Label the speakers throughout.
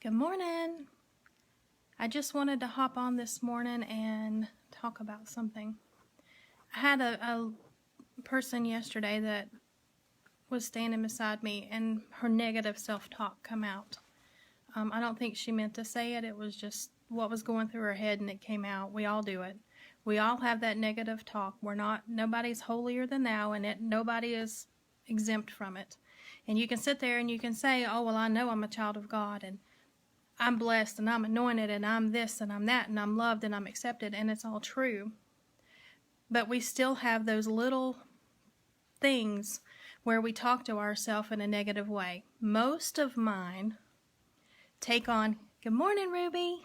Speaker 1: Good morning. I just wanted to hop on this morning and talk about something. I had a person yesterday that was standing beside me and her negative self-talk come out. I don't think she meant to say it. It was just what was going through her head and it came out. We all do it. We all have that negative talk. Nobody's holier than thou, and nobody is exempt from it. And you can sit there and you can say, oh, well, I know I'm a child of God, and I'm blessed, and I'm anointed, and I'm this, and I'm that, and I'm loved, and I'm accepted, and it's all true. But we still have those little things where we talk to ourselves in a negative way. Most of mine take on, good morning, Ruby.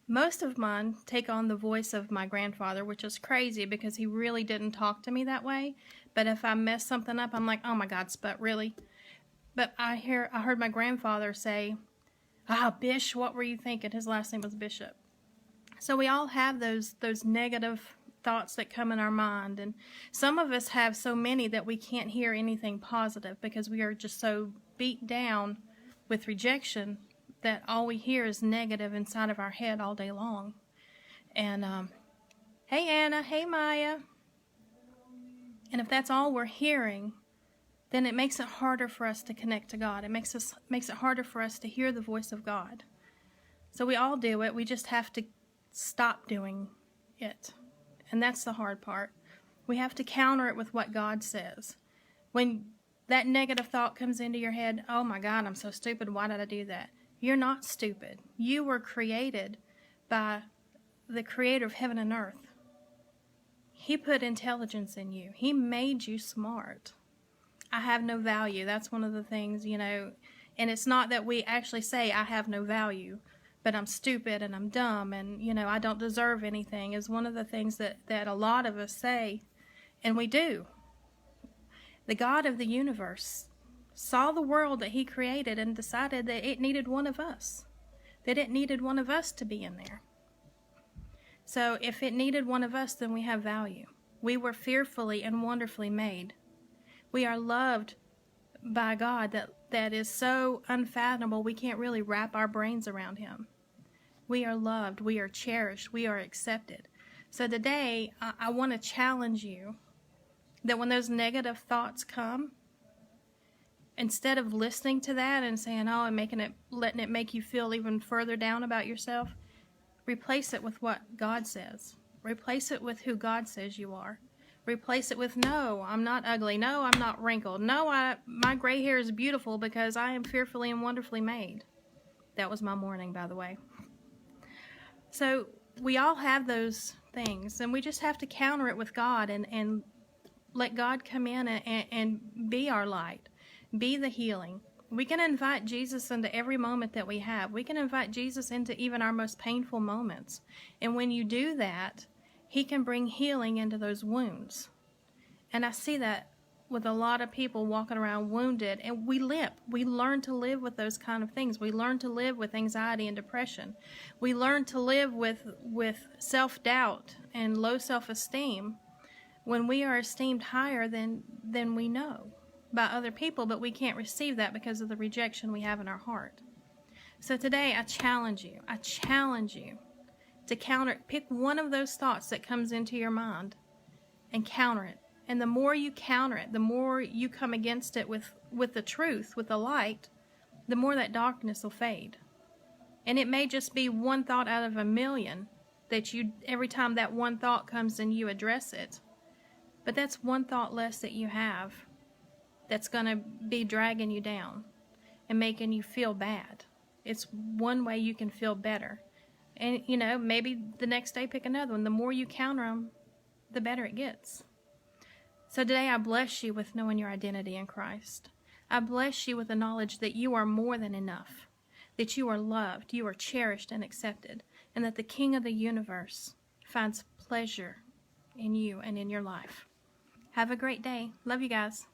Speaker 1: Most of mine take on the voice of my grandfather, which is crazy because he really didn't talk to me that way. But if I mess something up, I'm like, oh my God, Sput, really? But I heard my grandfather say, Bish, what were you thinking? His last name was Bishop. So we all have those negative thoughts that come in our mind, and some of us have so many that we can't hear anything positive because we are just so beat down with rejection that all we hear is negative inside of our head all day long. And hey Anna, hey Maya. And if that's all we're hearing, then it makes it harder for us to connect to God. It makes it harder for us to hear the voice of God. So we all do it. We just have to stop doing it. And that's the hard part. We have to counter it with what God says. When that negative thought comes into your head, oh my God, I'm so stupid. Why did I do that? You're not stupid. You were created by the creator of heaven and earth. He put intelligence in you. He made you smart. I have no value. That's one of the things, and it's not that we actually say I have no value, but I'm stupid and I'm dumb and, I don't deserve anything is one of the things that a lot of us say, and we do. The God of the universe saw the world that he created and decided that it needed one of us, to be in there. So if it needed one of us, then we have value. We were fearfully and wonderfully made. We are loved by God that is so unfathomable we can't really wrap our brains around him. We are loved, we are cherished, we are accepted. So today, I want to challenge you that when those negative thoughts come, instead of listening to that and saying, oh, and letting it make you feel even further down about yourself, replace it with what God says. Replace it with who God says you are. Replace it with, no, I'm not ugly. No, I'm not wrinkled. No, my gray hair is beautiful because I am fearfully and wonderfully made. That was my morning, by the way. So we all have those things, and we just have to counter it with God and let God come in and be our light, be the healing. We can invite Jesus into every moment that we have. We can invite Jesus into even our most painful moments. And when you do that, he can bring healing into those wounds. And I see that with a lot of people walking around wounded, and we limp. We learn to live with those kind of things. We learn to live with anxiety and depression. We learn to live with self-doubt and low self-esteem when we are esteemed higher than we know by other people, but we can't receive that because of the rejection we have in our heart. So today I challenge you to pick one of those thoughts that comes into your mind and counter it. And the more you counter it, the more you come against it with the truth, with the light, the more that darkness will fade. And it may just be one thought out of a million that every time that one thought comes and you address it. But that's one thought less that you have that's going to be dragging you down and making you feel bad. It's one way you can feel better. And, maybe the next day pick another one. The more you counter them, the better it gets. So today I bless you with knowing your identity in Christ. I bless you with the knowledge that you are more than enough, that you are loved, you are cherished and accepted, and that the King of the universe finds pleasure in you and in your life. Have a great day. Love you guys.